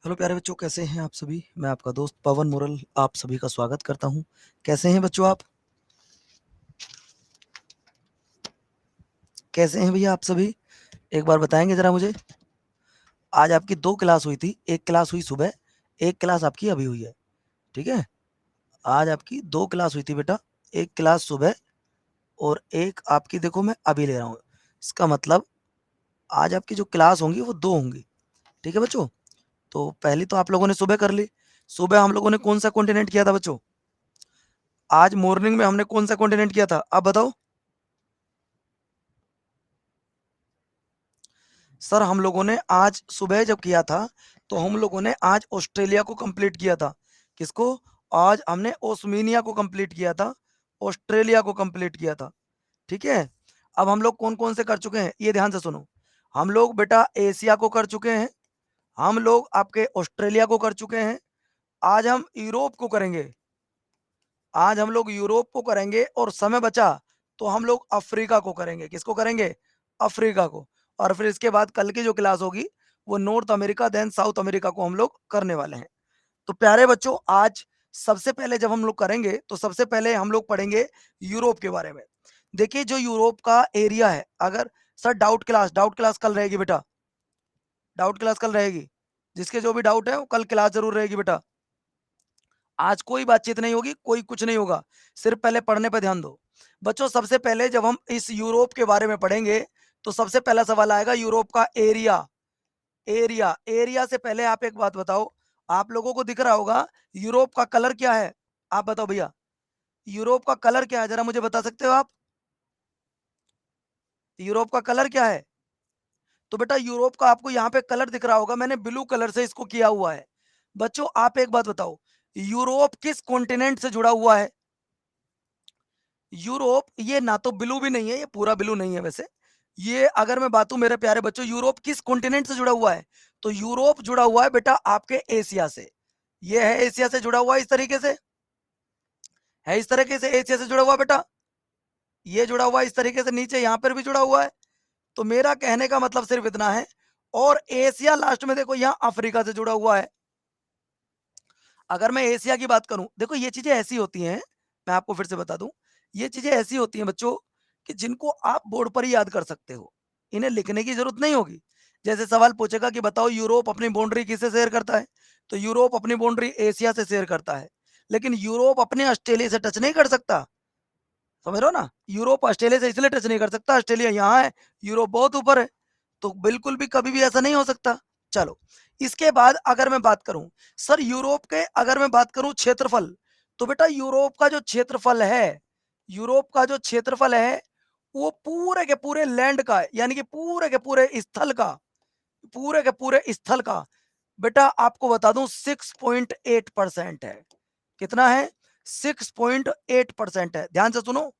Hello प्यारे बच्चों, कैसे हैं आप सभी। मैं आपका दोस्त पवन मुरल आप सभी का स्वागत करता हूं। कैसे हैं बच्चों आप? कैसे हैं भैया आप सभी? एक बार बताएंगे जरा मुझे। आज आपकी दो क्लास हुई थी, एक क्लास हुई सुबह, एक क्लास आपकी अभी हुई है। ठीक है, आज आपकी दो क्लास हुई थी बेटा, एक क्लास सुबह और एक आपकी देखो मैं अभी ले रहा हूँ। इसका मतलब आज आपकी जो क्लास होंगी वो दो होंगी। ठीक है बच्चों, तो पहली तो आप लोगों ने सुबह कर ली। सुबह हम लोगों ने कौन सा कॉन्टिनेंट किया था बच्चों? आज मॉर्निंग में हमने कौन सा कॉन्टिनेंट किया था, आप बताओ। सर हम लोगों ने आज सुबह जब किया था तो हम लोगों ने आज ऑस्ट्रेलिया को कंप्लीट किया था। किसको? आज हमने ओस्मिनिया को कंप्लीट किया था, ऑस्ट्रेलिया को कंप्लीट किया था। ठीक है, अब हम लोग कौन कौन से कर चुके हैं ये ध्यान से सुनो। हम लोग बेटा एशिया को कर चुके हैं, हम लोग आपके ऑस्ट्रेलिया को कर चुके हैं। आज हम यूरोप को करेंगे, आज हम लोग यूरोप को करेंगे और समय बचा तो हम लोग अफ्रीका को करेंगे। किसको करेंगे? अफ्रीका को। और फिर इसके बाद कल की जो क्लास होगी वो North America then South America को हम लोग करने वाले हैं। तो प्यारे बच्चों, आज सबसे पहले जब हम लोग करेंगे तो सबसे पहले हम लोग पढ़ेंगे यूरोप के बारे में। देखिए जो यूरोप का एरिया है, अगर सर डाउट क्लास कल रहेगी बेटा, डाउट क्लास कल रहेगी। जिसके जो भी डाउट है वो कल क्लास जरूर रहेगी बेटा। आज कोई बातचीत नहीं होगी, कोई कुछ नहीं होगा, सिर्फ पहले पढ़ने पर ध्यान दो। बच्चों सबसे पहले जब हम इस यूरोप के बारे में पढ़ेंगे तो सबसे पहला सवाल आएगा यूरोप का एरिया। एरिया से पहले आप एक बात बताओ, आप लोगों को दिख रहा होगा यूरोप का कलर क्या है? आप बताओ भैया, यूरोप का कलर क्या है, जरा मुझे बता सकते हो आप? यूरोप का कलर क्या है? तो बेटा यूरोप का आपको यहाँ पे कलर दिख रहा होगा, मैंने ब्लू कलर से इसको किया हुआ है। बच्चों आप एक बात बताओ, यूरोप किस कॉन्टिनेंट से जुड़ा हुआ है? यूरोप ये ना तो ब्लू भी नहीं है, ये पूरा ब्लू नहीं है वैसे। ये अगर मैं बातूं मेरे प्यारे बच्चों, यूरोप किस कॉन्टिनेंट से जुड़ा हुआ है? तो यूरोप जुड़ा हुआ है बेटा आपके एशिया से। ये है एशिया से जुड़ा हुआ है, इस तरीके से है, इस तरीके से एशिया से जुड़ा हुआ बेटा। ये जुड़ा हुआ है इस तरीके से, नीचे यहां पर भी जुड़ा हुआ है। तो मेरा कहने का मतलब सिर्फ इतना है। और एशिया लास्ट में देखो यहाँ अफ्रीका से जुड़ा हुआ है। अगर मैं एशिया की बात करूं, देखो ये चीजें ऐसी होती हैं, मैं आपको फिर से बता दूं, ये चीजें ऐसी होती हैं बच्चों कि जिनको आप बोर्ड पर ही याद कर सकते हो, इन्हें लिखने की जरूरत नहीं होगी। जैसे सवाल पूछेगा कि बताओ यूरोप अपनी बाउंड्री किससे शेयर करता है, तो यूरोप अपनी बाउंड्री एशिया से शेयर करता है। लेकिन यूरोप अपने ऑस्ट्रेलिया से टच नहीं कर सकता, समझ रहे हो ना। यूरोप ऑस्ट्रेलिया से इसलिए टच नहीं कर सकता, ऑस्ट्रेलिया यहाँ है, यूरोप बहुत ऊपर है, तो बिल्कुल भी कभी भी ऐसा नहीं हो सकता। चलो, इसके बाद अगर मैं बात करूं, सर यूरोप के अगर मैं बात करूं क्षेत्रफल, तो बेटा यूरोप का जो क्षेत्रफल है, यूरोप का जो क्षेत्रफल है वो पूरे के पूरे लैंड का है, यानी कि पूरे के पूरे स्थल का, पूरे के पूरे स्थल का बेटा आपको बता दूं 6.8% है। कितना है? 6.8% है। ध्यान से सुनो,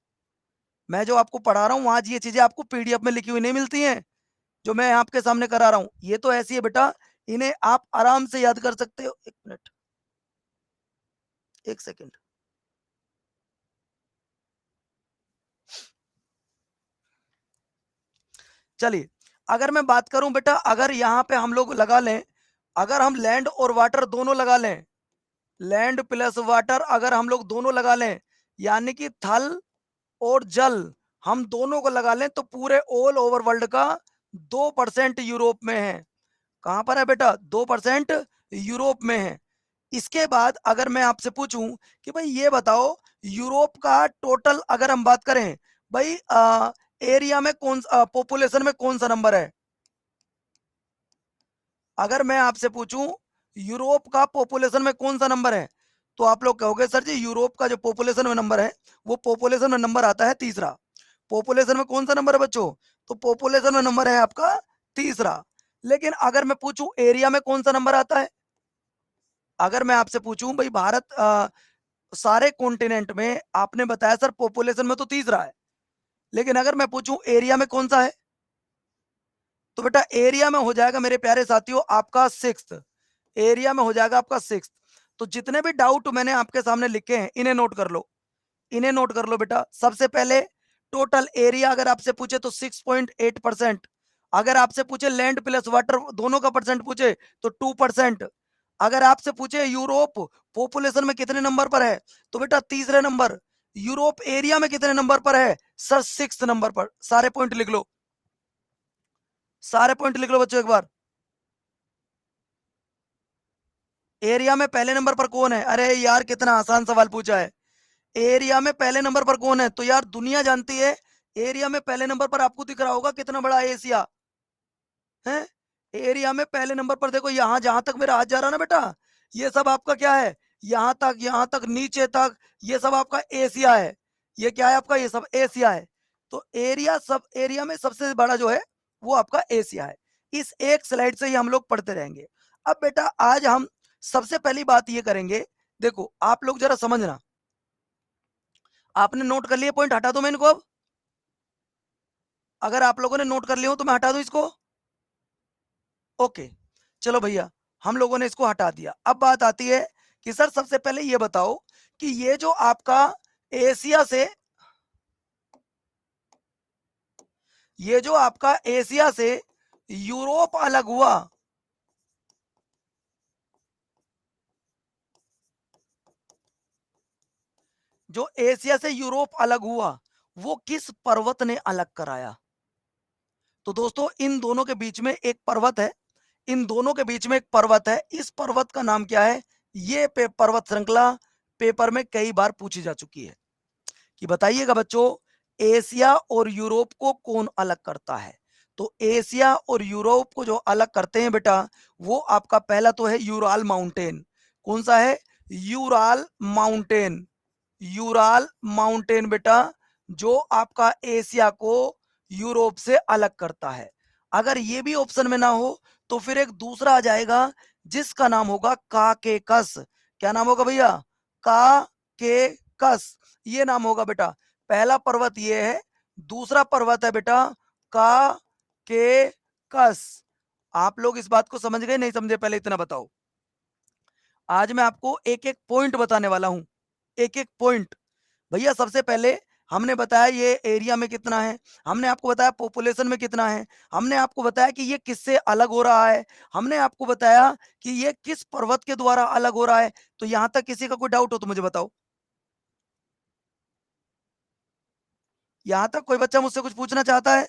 मैं जो आपको पढ़ा रहा हूं आज ये चीजें आपको पीडीएफ में लिखी हुई नहीं मिलती हैं, जो मैं आपके सामने करा रहा हूं ये तो ऐसी है बेटा, इन्हें आप आराम से याद कर सकते हो। एक मिनट, एक सेकंड। चलिए, अगर मैं बात करूं बेटा, अगर यहां पे हम लोग लगा लें, अगर हम लैंड और वाटर दोनों लगा लें, लैंड प्लस वाटर अगर हम लोग दोनों लगा लें, यानी कि थल और जल, हम दोनों को लगा लें तो पूरे ऑल ओवर वर्ल्ड का 2% यूरोप में है। कहां पर है बेटा? 2% यूरोप में है। इसके बाद अगर मैं आपसे पूछूं कि भाई ये बताओ, यूरोप का टोटल अगर हम बात करें, भाई एरिया में कौन, पॉपुलेशन में कौन सा नंबर है? अगर मैं आपसे पूछूं यूरोप का पॉपुलेशन में कौन सा नंबर है, तो आप लोग कहोगे सर जी यूरोप का जो पॉपुलेशन में नंबर है वो पॉपुलेशन में नंबर आता है तीसरा। पॉपुलेशन में कौन सा नंबर है बच्चों? तो पॉपुलेशन में नंबर है आपका तीसरा। लेकिन अगर मैं पूछूं एरिया में कौन सा नंबर आता है, अगर मैं आपसे पूछूं भाई भारत सारे कॉन्टिनेंट में आपने बताया सर पॉपुलेशन में तो तीसरा है, लेकिन अगर मैं पूछूं एरिया में कौन सा है, तो बेटा एरिया में हो जाएगा मेरे प्यारे साथियों आपका सिक्स्थ। एरिया में हो जाएगा आपका सिक्स्थ। तो जितने भी डाउट मैंने आपके सामने लिखे हैं इन्हें नोट कर लो, इन्हें नोट कर लो बेटा। सबसे पहले टोटल एरिया अगर आपसे पूछे तो 6.8%। अगर आपसे पूछे लैंड प्लस वाटर दोनों का परसेंट पूछे तो 2%। अगर आपसे पूछे यूरोप पॉपुलेशन में कितने नंबर पर है, तो बेटा तीसरे नंबर। यूरोप एरिया में कितने नंबर पर है सर, 6 नंबर पर। सारे पॉइंट लिख लो, सारे पॉइंट लिख लो बच्चों एक बार। एरिया में पहले नंबर पर कौन है? अरे यार कितना आसान सवाल पूछा है। एरिया में पहले नंबर पर कौन है? तो यार दुनिया जानती है। एरिया में पहले नंबर पर आपको दिख रहा होगा कितना बड़ा एशिया है। एरिया में पहले नंबर पर देखो, यहां जहां तक मेरा हाथ जा रहा है ना बेटा, ये सब आपका क्या है? यहां तक नीचे तक ये सब आपका एशिया है। ये क्या है आपका? ये सब एशिया है। तो एरिया, सब एरिया में सबसे बड़ा जो है वो आपका एशिया है। इस एक स्लाइड से ही हम लोग पढ़ते रहेंगे। अब बेटा आज हम सबसे पहली बात ये करेंगे, देखो आप लोग जरा समझना। आपने नोट कर लिए पॉइंट? हटा दो मैं इनको अब। अगर आप लोगों ने नोट कर लिया हो तो मैं हटा दूं इसको? ओके, चलो भैया, हम लोगों ने इसको हटा दिया। अब बात आती है कि सर सबसे पहले ये बताओ कि ये जो आपका एशिया से, ये जो आपका एशिया से यूरोप अलग हुआ, जो एशिया से यूरोप अलग हुआ, वो किस पर्वत ने अलग कराया? तो दोस्तों इन दोनों के बीच में एक पर्वत है, इन दोनों के बीच में एक पर्वत है। इस पर्वत का नाम क्या है? ये पर्वत श्रृंखला पेपर में कई बार पूछी जा चुकी है कि बताइएगा बच्चों, एशिया और यूरोप को कौन अलग करता है? तो एशिया और यूरोप को जो अलग करते हैं बेटा, वो आपका पहला तो है यूराल माउंटेन। कौन सा है? Ural mountain. यूराल माउंटेन बेटा, जो आपका एशिया को यूरोप से अलग करता है। अगर ये भी ऑप्शन में ना हो तो फिर एक दूसरा आ जाएगा जिसका नाम होगा काकेकस। क्या नाम होगा भैया? काकेकस, ये नाम होगा बेटा। पहला पर्वत ये है, दूसरा पर्वत है बेटा काकेकस। आप लोग इस बात को समझ गए नहीं समझे, पहले इतना बताओ। आज मैं आपको एक एक पॉइंट बताने वाला हूं, एक एक पॉइंट। भैया सबसे पहले हमने बताया ये एरिया में कितना है, हमने आपको बताया पॉपुलेशन में कितना है, हमने आपको बताया कि ये किससे अलग हो रहा है, हमने आपको बताया कि ये किस पर्वत के द्वारा अलग हो रहा है। तो यहां तक किसी का कोई डाउट हो तो मुझे बताओ। यहां तक कोई बच्चा मुझसे कुछ पूछना चाहता है?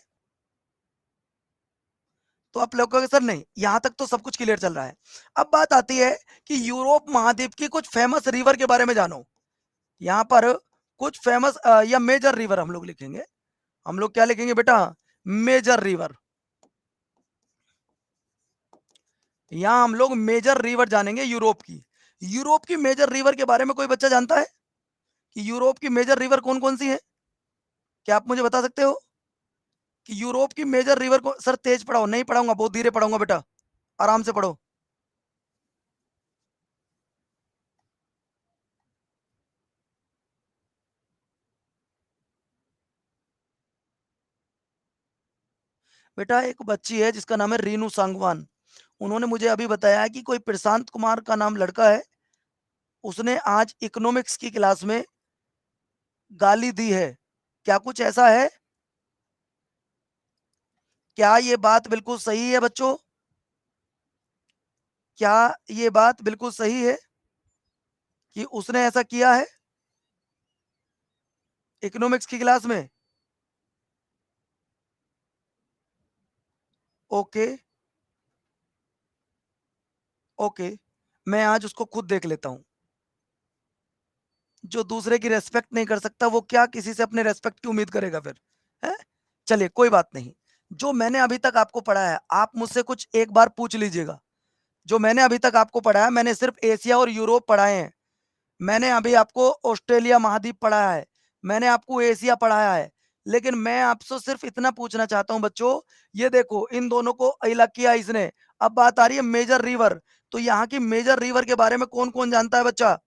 तो आप लोग कहोगे सर नहीं, यहां तक तो सब कुछ क्लियर चल रहा है। अब बात आती है कि यूरोप महाद्वीप की कुछ फेमस रिवर के बारे में जानो। यहाँ पर कुछ फेमस या मेजर रिवर हम लोग लिखेंगे। हम लोग क्या लिखेंगे बेटा? Major river. यहाँ हम लोग मेजर रिवर जानेंगे यूरोप की। यूरोप की मेजर रिवर के बारे में कोई बच्चा जानता है कि यूरोप की मेजर रिवर कौन कौन सी है? क्या आप मुझे बता सकते हो कि यूरोप की मेजर रिवर को? सर तेज पढ़ाओ। नहीं पढ़ाऊंगा, बहुत धीरे पढ़ाऊंगा बेटा, आराम से पढ़ो। बेटा एक बच्ची है जिसका नाम है रीनू सांगवान। उन्होंने मुझे अभी बताया कि कोई प्रशांत कुमार का नाम लड़का है, उसने आज इकोनॉमिक्स की क्लास में गाली दी है। क्या कुछ ऐसा है? क्या ये बात बिल्कुल सही है बच्चों? क्या ये बात बिल्कुल सही है कि उसने ऐसा किया है इकोनॉमिक्स की क्लास में? ओके, ओके, मैं आज उसको खुद देख लेता हूं। जो दूसरे की रेस्पेक्ट नहीं कर सकता वो क्या किसी से अपने रेस्पेक्ट की उम्मीद करेगा फिर? है? चलिए कोई बात नहीं। जो मैंने अभी तक आपको पढ़ाया है आप मुझसे कुछ एक बार पूछ लीजिएगा। जो मैंने अभी तक आपको पढ़ाया, मैंने सिर्फ एशिया और यूरोप पढ़ाए हैं। मैंने अभी आपको ऑस्ट्रेलिया महाद्वीप पढ़ाया है, मैंने आपको एशिया पढ़ाया है। लेकिन मैं आपसे सिर्फ इतना पूछना चाहता हूं बच्चों, ये देखो इन दोनों को अलग किया इसने। अब बात आ रही है मेजर रिवर। तो यहाँ की मेजर रिवर के बारे में कौन कौन जानता है बच्चा?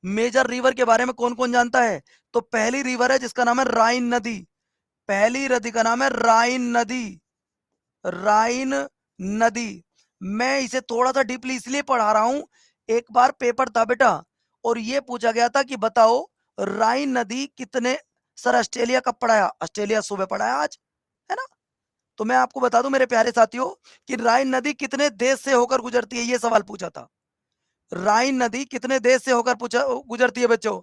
मेजर रिवर के बारे में कौन कौन जानता है? तो पहली रिवर है जिसका नाम है राइन नदी। पहली नदी का नाम है राइन नदी। राइन नदी। मैं इसे थोड़ा सा डीपली इसलिए पढ़ा रहा हूं, एक बार पेपर था बेटा और ये पूछा गया था कि बताओ राइन नदी कितने, सर ऑस्ट्रेलिया कब पढ़ाया? ऑस्ट्रेलिया सुबह पढ़ाया आज, है ना? तो मैं आपको बता दूं मेरे प्यारे साथियों कि राइन नदी कितने देश से होकर गुजरती है, ये सवाल पूछा था। राइन नदी कितने देश से होकर गुजरती है बच्चों?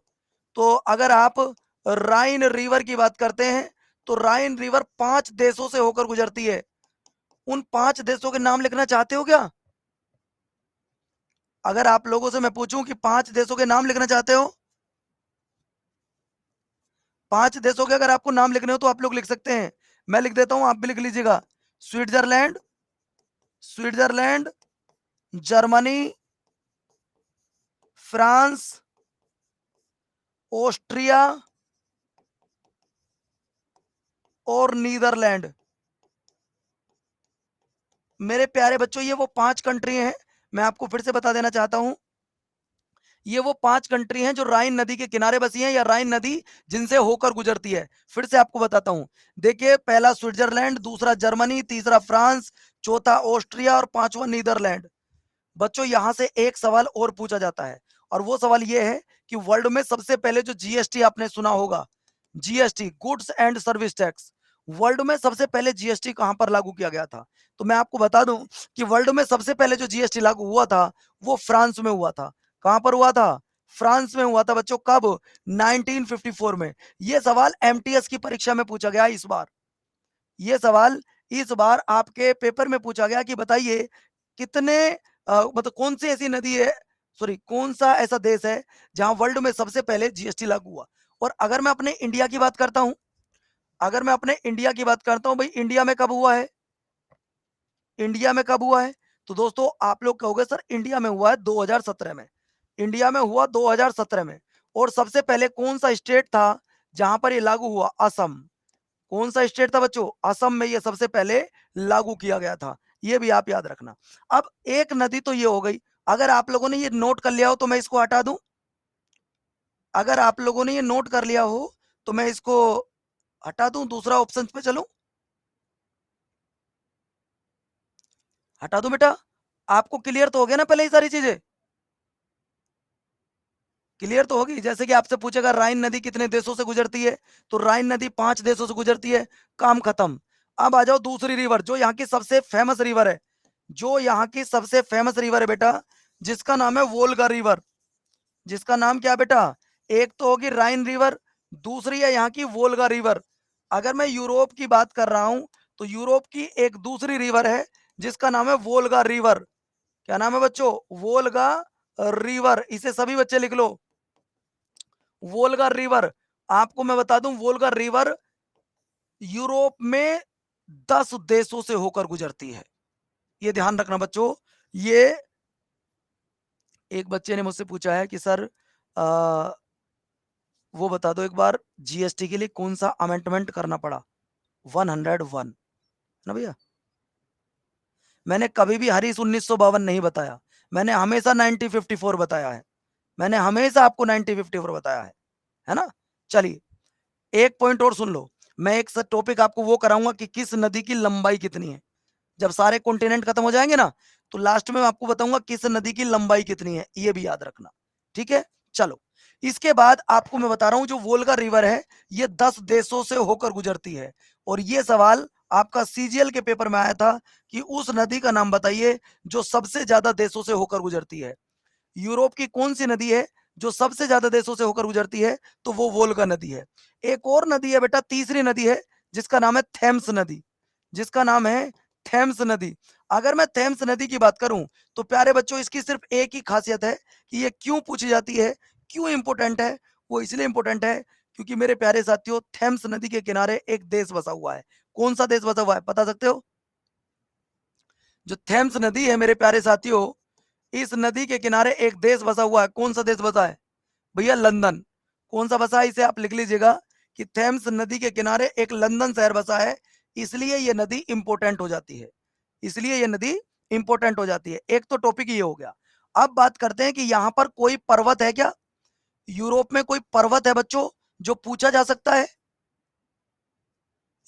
तो अगर आप राइन रिवर की बात करते हैं तो राइन रिवर 5 देशों से होकर गुजरती है। उन 5 देशों के नाम लिखना चाहते हो क्या? अगर आप लोगों से मैं पूछूं कि 5 देशों के नाम लिखना चाहते हो, 5 देशों के अगर आपको नाम लिखने हो तो आप लोग लिख सकते हैं। मैं लिख देता हूं, आप भी लिख लीजिएगा। Switzerland, Switzerland, Germany, France, Austria और नीदरलैंड। मेरे प्यारे बच्चों, ये वो 5 कंट्री हैं। मैं आपको फिर से बता देना चाहता हूं, ये वो 5 कंट्री हैं जो राइन नदी के किनारे बसी हैं या राइन नदी जिनसे होकर गुजरती है। फिर से आपको बताता हूं, देखिए, पहला स्विट्जरलैंड, दूसरा जर्मनी, तीसरा फ्रांस, चौथा ऑस्ट्रिया और पांचवा नीदरलैंड। बच्चों, यहां से एक सवाल और पूछा जाता है, और वो सवाल ये है कि वर्ल्ड में सबसे पहले जो जीएसटी आपने सुना होगा, GST, goods and service tax, world में सबसे पहले जीएसटी कहां पर लागू किया गया था? तो मैं आपको बता दूं कि वर्ल्ड में सबसे पहले जो जीएसटी लागू हुआ था वो फ्रांस में हुआ था। कहां पर हुआ था? फ्रांस में हुआ था बच्चों। कब? 1954 में। यह सवाल एमटीएस की परीक्षा में पूछा गया इस बार। ये सवाल इस बार आपके पेपर में पूछा गया कि बताइए कितने मतलब कौन सी ऐसी नदी है, सॉरी, कौन सा ऐसा देश है जहां वर्ल्ड में सबसे पहले जीएसटी लागू हुआ? और अगर मैं अपने इंडिया की बात करता हूं, अगर मैं अपने इंडिया की बात करता हूं, भाई इंडिया में कब हुआ है? इंडिया में कब हुआ है? तो दोस्तों आप लोग कहोगे सर इंडिया में हुआ है 2017 में। इंडिया में हुआ 2017 में। और सबसे पहले कौन सा स्टेट था जहां पर ये लागू हुआ? असम। कौन सा स्टेट था बच्चों? असम में ये सबसे पहले लागू किया गया था। ये भी आप याद रखना। अब एक नदी तो ये हो गई। अगर आप लोगों ने ये नोट कर लिया हो तो मैं इसको हटा दूं। अगर आप लोगों ने ये नोट कर लिया हो तो मैं इसको हटा दूं, दूसरा ऑप्शन पे चलूं? हटा दूं बेटा? आपको क्लियर तो हो गया ना पहले ये सारी चीजें? क्लियर तो होगी। जैसे कि आपसे पूछेगा राइन नदी कितने देशों से गुजरती है, तो राइन नदी 5 देशों से गुजरती है। काम खत्म। अब आ जाओ दूसरी रिवर, जो यहाँ की सबसे फेमस रिवर है, जो यहाँ की सबसे फेमस रिवर है बेटा, जिसका नाम है वोल्गा रिवर। जिसका नाम क्या है बेटा? एक तो होगी राइन रिवर, दूसरी है यहाँ की वोल्गा रिवर। अगर मैं यूरोप की बात कर रहा हूं तो यूरोप की एक दूसरी रिवर है जिसका नाम है वोल्गा रिवर। क्या नाम है बच्चों? Volga river. इसे सभी बच्चे लिख लो, वोल्गा रिवर। आपको मैं बता दूं, वोल्गा रिवर यूरोप में 10 देशों से होकर गुजरती है। ये ध्यान रखना बच्चों। ये एक बच्चे ने मुझसे पूछा है कि सर आ, वो बता दो एक बार, जीएसटी के लिए कौन सा अमेंडमेंट करना पड़ा? 101 ना भैया। मैंने कभी भी हरीश 1952 नहीं बताया, मैंने हमेशा 1954 बताया है। मैंने हमेशा आपको 1954 बताया है ना? चलिए, एक पॉइंट और सुन लो। मैं एक टॉपिक आपको वो कराऊंगा कि किस नदी की लंबाई कितनी है। जब सारे कॉन्टिनेंट खत्म हो जाएंगे ना, तो लास्ट में मैं आपको बताऊंगा किस नदी की लंबाई कितनी है। ये भी याद रखना, ठीक है? चलो, इसके बाद आपको मैं बता रहा हूं, जो वोल्गा रिवर है ये 10 देशों से होकर गुजरती है। और ये सवाल आपका सीजीएल के पेपर में आया था कि उस नदी का नाम बताइए जो सबसे ज्यादा देशों से होकर गुजरती है। यूरोप की कौन सी नदी है जो सबसे ज्यादा देशों से होकर गुजरती है? तो वो वोल्गा नदी है। एक और नदी है बेटा, तीसरी नदी है, जिसका नाम है थेम्स नदी। जिसका नाम है थेम्स नदी। अगर मैं थेम्स नदी की बात करूं तो प्यारे बच्चों, इसकी सिर्फ एक ही खासियत है कि ये क्यों पूछी जाती है, क्यों इंपोर्टेंट है। वो इसलिए इंपोर्टेंट है क्योंकि मेरे प्यारे साथियों, थेम्स नदी के किनारे एक देश बसा हुआ है। कौन सा देश बसा हुआ है बता सकते हो? जो थेम्स नदी है मेरे प्यारे साथियों, इस नदी के किनारे एक देश बसा हुआ है। कौन सा देश बसा है भैया? लंदन। कौन सा बसा है? इसे आप लिख लीजिएगा कि थेम्स नदी के किनारे एक लंदन शहर बसा है। इसलिए ये नदी इंपोर्टेंट हो जाती है। इसलिए ये नदी इंपोर्टेंट हो जाती है। एक तो टॉपिक ये हो गया। अब बात करते हैं कि यहां पर कोई पर्वत है क्या? यूरोप में कोई पर्वत है बच्चों जो पूछा जा सकता है?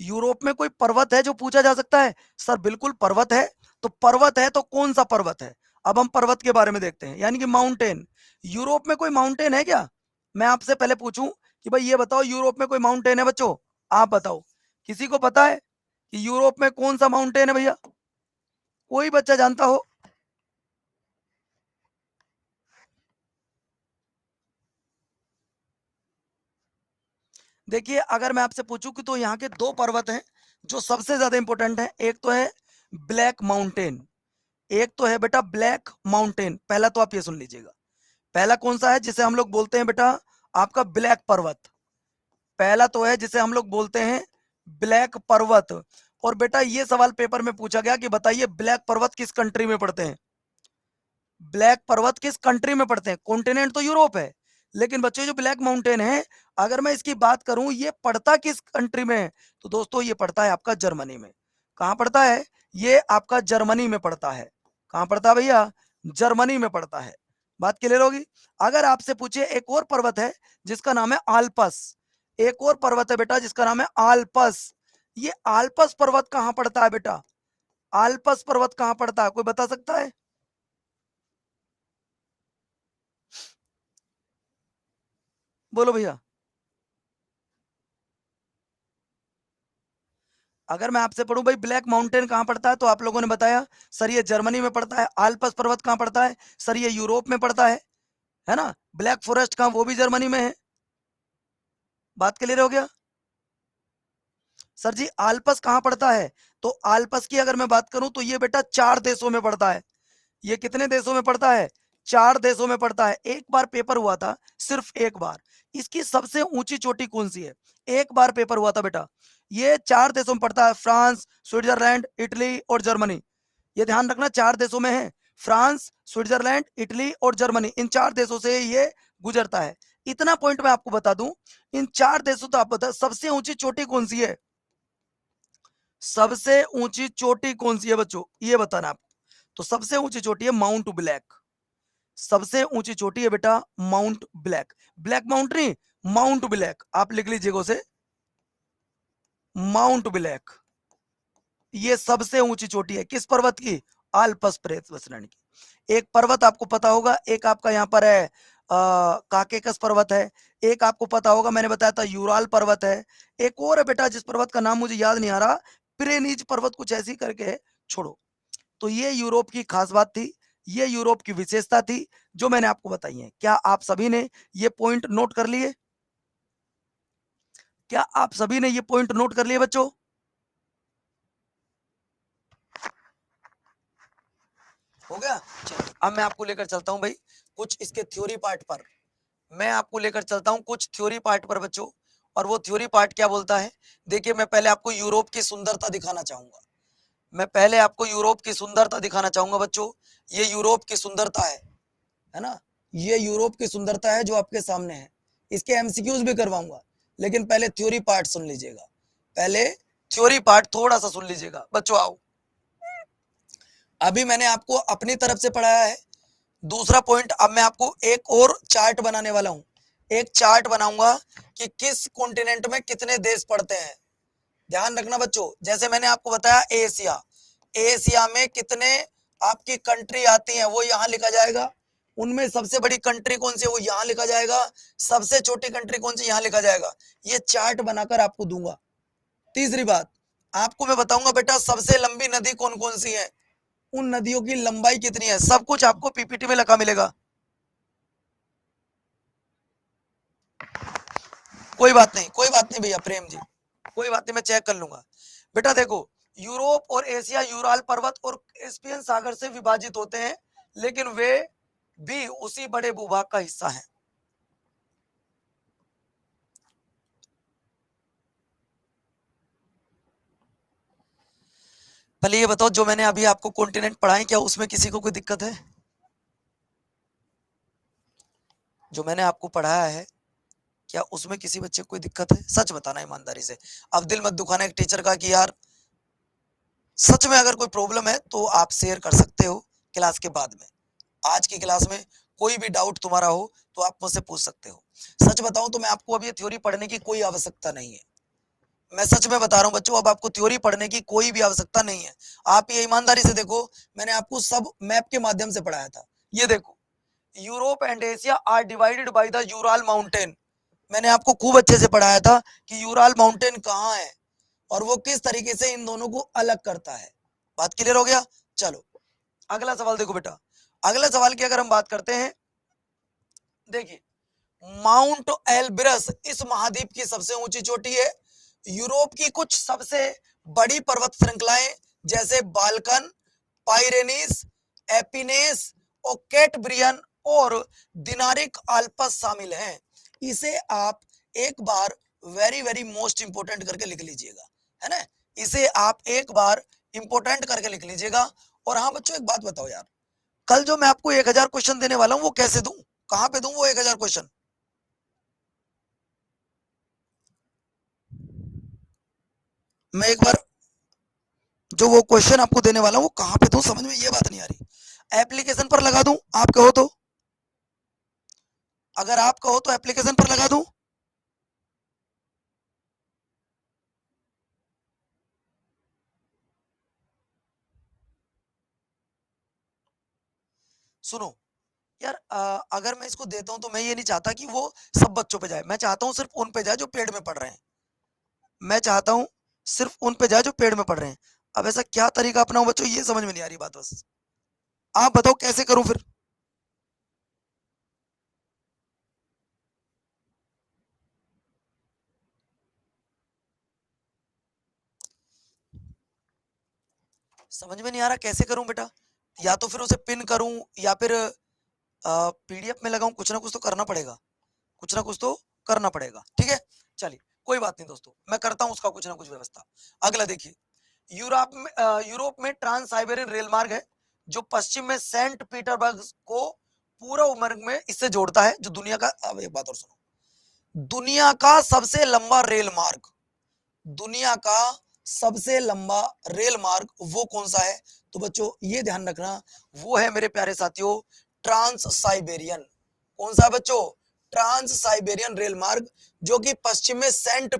यूरोप में कोई पर्वत है जो पूछा जा सकता है? सर बिल्कुल पर्वत है। तो पर्वत है तो कौन सा पर्वत है? अब हम पर्वत के बारे में देखते हैं, यानी कि माउंटेन। यूरोप में कोई माउंटेन है क्या? मैं आपसे पहले पूछूं कि भाई ये बताओ, यूरोप में कोई माउंटेन है बच्चों? आप बताओ, किसी को पता है? कि यूरोप में कौन सा माउंटेन है भैया, कोई बच्चा जानता हो? देखिए अगर मैं आपसे पूछूं कि तो यहाँ के दो पर्वत हैं जो सबसे ज्यादा इंपॉर्टेंट है, एक तो है ब्लैक माउंटेन, एक तो है बेटा ब्लैक माउंटेन। पहला तो आप ये सुन लीजिएगा, पहला कौन सा है जिसे हम लोग बोलते हैं बेटा आपका ब्लैक पर्वत। पहला तो है जिसे हम लोग बोलते हैं ब्लैक पर्वत। और बेटा ये सवाल पेपर में पूछा गया कि बताइए ब्लैक पर्वत किस कंट्री में पड़ते हैं, ब्लैक पर्वत किस कंट्री में पड़ते हैं? कॉन्टिनेंट तो यूरोप है, लेकिन बच्चों जो ब्लैक माउंटेन है अगर मैं इसकी बात करूं ये पड़ता किस कंट्री में है, तो दोस्तों ये पड़ता है आपका जर्मनी में। कहां पड़ता है? ये आपका जर्मनी में पड़ता है। कहां पड़ता है भैया? जर्मनी में पड़ता है। बात क्लियर होगी। अगर आपसे पूछे एक और पर्वत है जिसका नाम है आल्पस, एक और पर्वत है बेटा जिसका नाम है आल्पस। ये आल्पस पर्वत कहां पड़ता है बेटा? आल्पस पर्वत कहां पड़ता है, कोई बता सकता है? बोलो भैया। अगर मैं आपसे पढ़ूं भाई ब्लैक माउंटेन कहां पड़ता है, तो आप लोगों ने बताया सर ये जर्मनी में पड़ता है। आल्पस पर्वत कहां पड़ता है? सर ये यूरोप में पड़ता है ना। ब्लैक फॉरेस्ट कहां, वो भी जर्मनी में है। बात क्लियर हो गया। सर जी आल्पस कहां पड़ता है? तो आल्पस की अगर मैं बात करूं तो ये बेटा 4 देशों में पड़ता है। ये कितने देशों में पड़ता है? 4 देशों में पड़ता है। एक बार पेपर हुआ था, सिर्फ एक बार। इसकी सबसे ऊंची चोटी कौन सी है? एक बार पेपर हुआ था बेटा। ये 4 देशों में पड़ता है, फ्रांस, स्विट्जरलैंड, इटली और जर्मनी। ये ध्यान रखना 4 देशों में है, फ्रांस, स्विट्जरलैंड, इटली और जर्मनी, इन 4 देशों से ये गुजरता है। इतना पॉइंट मैं आपको बता दूं, इन 4 देशों तो आप बता सबसे ऊंची चोटी कौन सी है? सबसे ऊंची चोटी कौन सी है बच्चों, ये बताना आप। तो सबसे ऊंची चोटी है माउंट ब्लैक। सबसे ऊंची चोटी है बेटा माउंट ब्लैक। ब्लैक माउंट नहीं, माउंट ब्लैक, आप लिख लीजिएगा उसे, माउंट ब्लैक। ये सबसे ऊंची चोटी है किस पर्वत की? आल्पस पर्वत श्रेणी की। एक पर्वत आपको पता होगा, एक आपका यहाँ पर है काकेकस पर्वत है, एक आपको पता होगा मैंने बताया था यूराल पर्वत है, एक और है बेटा जिस पर्वत का नाम मुझे याद नहीं आ रहा, पिरेनीज पर्वत कुछ ऐसी करके है, छोड़ो। तो ये यूरोप की खास बात थी, ये यूरोप की विशेषता थी जो मैंने आपको बताई है। क्या आप सभी ने ये पॉइंट नोट कर लिए? क्या आप सभी ने ये पॉइंट नोट कर लिए बच्चों? हो गया। चलो अब मैं आपको लेकर चलता हूं भाई कुछ इसके थ्योरी पार्ट पर। मैं आपको लेकर चलता हूं कुछ थ्योरी पार्ट पर बच्चों। और वो थ्योरी पार्ट क्या बोलता है? देखिए मैं पहले आपको यूरोप की सुंदरता दिखाना चाहूंगा। मैं पहले आपको यूरोप की सुंदरता दिखाना चाहूंगा बच्चों। ये यूरोप की सुंदरता है ना। ये यूरोप की सुंदरता है जो आपके सामने है। इसके एमसीक्यूज भी करवाऊंगा, लेकिन पहले थ्योरी पार्ट सुन लीजिएगा। पहले थ्योरी पार्ट थोड़ा सा सुन लीजिएगा बच्चों। आओ, अभी मैंने आपको अपनी तरफ से पढ़ाया है। दूसरा पॉइंट, अब मैं आपको एक और चार्ट बनाने वाला हूं। एक चार्ट बनाऊंगा कि किस कॉन्टिनेंट में कितने देश पड़ते हैं। ध्यान रखना बच्चों, जैसे मैंने आपको बताया एशिया, एशिया में कितने आपकी कंट्री आती हैं वो यहां लिखा जाएगा। उनमें सबसे बड़ी कंट्री कौन सी है वो यहां लिखा जाएगा। सबसे छोटी कंट्री कौन सी यहां लिखा जाएगा। ये चार्ट बनाकर आपको दूंगा। तीसरी बात, आपको मैं बताऊंगा बेटा सबसे लंबी नदी कौन कौन सी है, उन नदियों की लंबाई कितनी है, सब कुछ आपको पीपीटी में लिखा मिलेगा। कोई बात नहीं, कोई बात नहीं भैया प्रेम जी, कोई बात नहीं, मैं चेक कर लूंगा। बेटा देखो, यूरोप और एशिया यूराल पर्वत और कैस्पियन सागर से विभाजित होते हैं, लेकिन वे भी उसी बड़े भूभाग का हिस्सा है। पहले ये बताओ, जो मैंने अभी आपको कॉन्टिनेंट पढ़ाए क्या उसमें किसी को कोई दिक्कत है? जो मैंने आपको पढ़ाया है क्या उसमें किसी बच्चे को कोई दिक्कत है? सच बताना ईमानदारी से। अब दिल मत दुखाना एक टीचर का कि यार सच में अगर कोई प्रॉब्लम है तो आप शेयर कर सकते हो क्लास के बाद में। आज की क्लास में कोई भी डाउट तुम्हारा हो तो आप मुझसे पूछ सकते हो। सच बताऊं तो मैं आपको अब ये थ्योरी पढ़ने की कोई आवश्यकता नहीं है। मैं सच में बता रहा हूं बच्चों, अब आपको थ्योरी पढ़ने की कोई भी आवश्यकता नहीं है। आप ये ईमानदारी से देखो, मैंने आपको सब मैप के माध्यम से पढ़ाया था। ये देखो, Europe and Asia are divided by the Ural mountain. मैंने आपको खूब अच्छे से पढ़ाया था कि यूराल माउंटेन कहाँ है। और वो किस तरीके से इन दोनों को अलग करता है। बात क्लियर हो गया। चलो अगला सवाल देखो बेटा, अगला सवाल की अगर हम बात करते हैं, देखिए माउंट एलब्रस इस महाद्वीप की सबसे ऊंची चोटी है। यूरोप की कुछ सबसे बड़ी पर्वत श्रृंखलाएं जैसे बाल्कन, पाइरेनीस, एपिनेस और कैटब्रियन और दिनारिक आल्पस शामिल हैं। इसे आप एक बार वेरी वेरी मोस्ट इंपोर्टेंट करके लिख लीजिएगा, है ना, इसे आप एक बार इंपोर्टेंट करके लिख लीजिएगा। और हाँ बच्चों, एक बात बताओ यार, कल जो मैं आपको 1000 क्वेश्चन देने वाला हूं वो कैसे दूं, कहां पे दूं वो 1000 क्वेश्चन? मैं एक बार जो वो क्वेश्चन आपको देने वाला हूं वो कहां पे दूं, समझ में ये बात नहीं आ रही। एप्लीकेशन पर लगा दूं, आप कहो तो? अगर आप कहो तो एप्लीकेशन पर लगा दूं? सुनो यार, अगर मैं इसको देता हूं तो मैं ये नहीं चाहता कि वो सब बच्चों पे जाए, मैं चाहता हूं सिर्फ उन पे जाए जो पेड़ में पढ़ रहे हैं। मैं चाहता हूं सिर्फ उन पे जाए जो पेड़ में पढ़ रहे हैं। अब ऐसा क्या तरीका अपनाऊं बच्चों, ये समझ में नहीं आ रही बात, बस आप बताओ कैसे करूं फिर। समझ में नहीं आ रहा कैसे करूं बेटा, या तो फिर उसे पिन करूं या फिर पीडीएफ में लगाऊं, कुछ ना कुछ तो करना पड़ेगा, कुछ ना कुछ तो करना पड़ेगा, ठीक है। चलिए कोई बात नहीं दोस्तों, मैं करता हूं उसका कुछ ना कुछ व्यवस्था। अगला देखिए, यूरोप में ट्रांस साइबेरियन रेल मार्ग है जो पश्चिम में सेंट पीटरबर्ग को पूर्व मार्ग में इससे जोड़ता है, जो दुनिया का, अब एक बात और सुनो, दुनिया का सबसे लंबा रेल मार्ग, दुनिया का सबसे लंबा रेल मार्ग वो कौन सा है? तो बच्चों ये ध्यान रखना, वो है मेरे प्यारे साथियों ट्रांस साइबेरियन। कौन सा बच्चों? ट्रांस साइबेरियन रेल मार्ग, जो कि पश्चिम में सेंट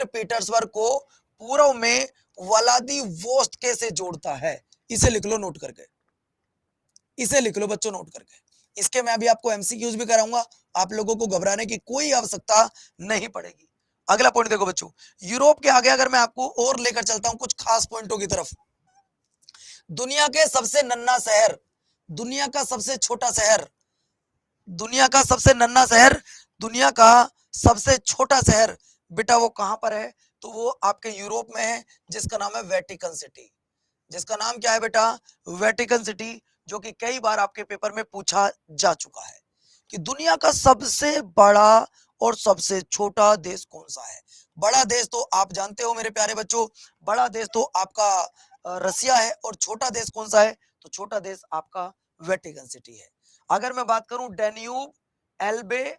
पीटर्सबर्ग को पूर्व में व्लादिवोस्तोक से जोड़ता है। इसे लिख लो नोट करके, इसे लिख लो बच्चों नोट करके। इसके मैं अभी आपको एमसीक्यूज भी कराऊंगा, आप लोगों को घबराने की कोई आवश्यकता नहीं पड़ेगी। अगला पॉइंट देखो बच्चों, यूरोप के आगे अगर मैं आपको और लेकर चलता हूं कुछ खास पॉइंटों की तरफ, दुनिया के सबसे नन्हा शहर, दुनिया का सबसे छोटा शहर, दुनिया का सबसे नन्हा शहर, दुनिया का सबसे छोटा शहर, बेटा वो कहां पर है? तो वो आपके यूरोप में है, जिसका नाम है वेटिकन सिटी। जिसका नाम क्या है बेटा? वेटिकन सिटी, जो कि कई बार आपके पेपर में पूछा जा चुका है कि दुनिया का सबसे बड़ा और सबसे छोटा देश कौन सा है। बड़ा देश तो आप जानते हो मेरे प्यारे बच्चों, बड़ा देश तो आपका रसिया है, और छोटा देश कौन सा है? तो छोटा देश आपका वेटिकन सिटी है। अगर मैं बात करूं डेन्यूब, एल्बे,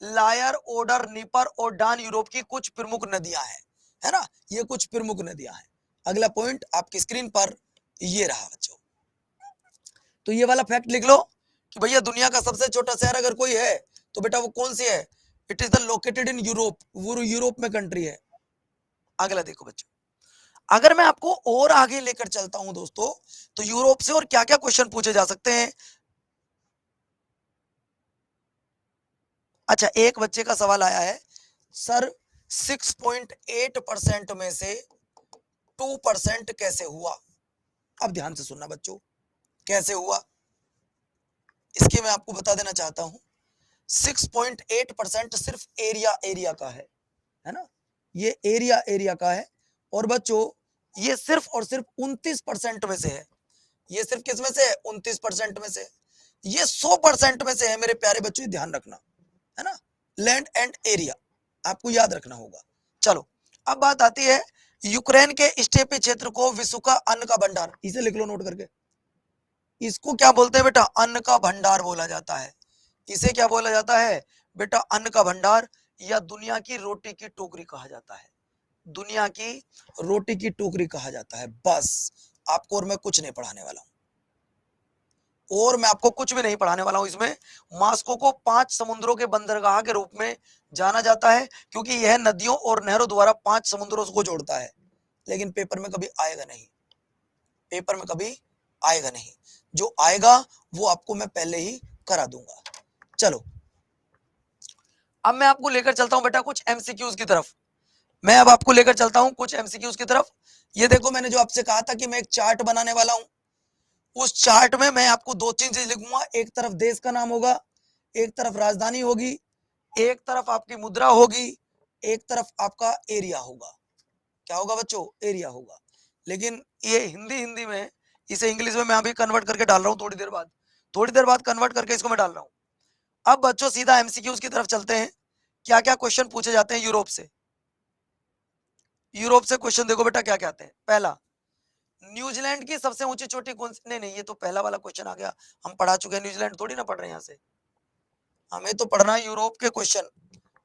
लायर, ओडर, नीपर और डान यूरोप की कुछ प्रमुख नदियां हैं, है ना, ये कुछ प्रमुख नदियां हैं। अगला पॉइंट आपकी स्क्रीन पर ये रहा बच्चों, तो ये वाला फैक्ट लिख लो कि भैया दुनिया का सबसे छोटा शहर अगर कोई है तो बेटा वो कौन सी है? It is the located in Europe, वो यूरोप में कंट्री है। अगला देखो बच्चों, अगर मैं आपको और आगे लेकर चलता हूं दोस्तों, तो यूरोप से और क्या क्या क्वेश्चन पूछे जा सकते हैं। अच्छा, एक बच्चे का सवाल आया है, सर 6.8% में से 2% कैसे हुआ? अब ध्यान से सुनना बच्चों, कैसे हुआ इसके मैं आपको बता देना चाहता हूं। 6.8% सिर्फ एरिया का है ना, ये एरिया का है। और बच्चों ये सिर्फ और सिर्फ 29% में से है। ये सिर्फ किस में से है? 29% में से। ये 100% में से है मेरे प्यारे बच्चों, ध्यान रखना, है ना, लैंड एंड एरिया आपको याद रखना होगा। चलो अब बात आती है यूक्रेन के स्टेपी क्षेत्र को विश्व का अन्न का भंडार, इसे लिख लो नोट करके। इसको क्या बोलते हैं बेटा? अन्न का भंडार बोला जाता है। इसे क्या बोला जाता है बेटा? अन्न का भंडार, या दुनिया की रोटी की टोकरी कहा जाता है। दुनिया की रोटी की टोकरी कहा जाता है। बस आपको और मैं कुछ नहीं पढ़ाने वाला हूं, और मैं आपको कुछ भी नहीं पढ़ाने वाला हूं इसमें। मास्को को 5 समुद्रों के बंदरगाह के रूप में जाना जाता है, क्योंकि यह नदियों और नहरों द्वारा 5 समुद्रों को जोड़ता है। लेकिन पेपर में कभी आएगा नहीं, पेपर में कभी आएगा नहीं, जो आएगा वो आपको मैं पहले ही करा दूंगा। चलो अब मैं आपको लेकर चलता हूं बेटा कुछ एमसीक्यूज की तरफ। मैं अब आपको लेकर चलता हूं कुछ एमसीक्यूज की तरफ। ये देखो, मैंने जो आपसे कहा था कि मैं एक चार्ट बनाने वाला हूं, उस चार्ट में मैं आपको दो तीन चीज लिखूंगा। एक तरफ देश का नाम होगा, एक तरफ राजधानी होगी, एक तरफ आपकी मुद्रा होगी, एक तरफ आपका एरिया होगा। क्या होगा बच्चों? एरिया होगा। लेकिन ये हिंदी हिंदी में है, इसे इंग्लिश में मैं अभी कन्वर्ट करके डाल रहा हूँ थोड़ी देर बाद कन्वर्ट करके इसको मैं डाल रहा हूँ। अब बच्चों सीधा एमसीक्यूज की तरफ चलते हैं। क्या क्या क्वेश्चन पूछे जाते हैं यूरोप से? यूरोप से क्वेश्चन देखो बेटा क्या क्या आते हैं। पहला, न्यूजीलैंड की सबसे ऊंची चोटी कौन सी? नहीं नहीं, ये तो पहला वाला क्वेश्चन आ गया, हम पढ़ा चुके हैं। न्यूजीलैंड थोड़ी ना पढ़ रहे हैं यहाँ से, हमें तो पढ़ना है यूरोप के क्वेश्चन।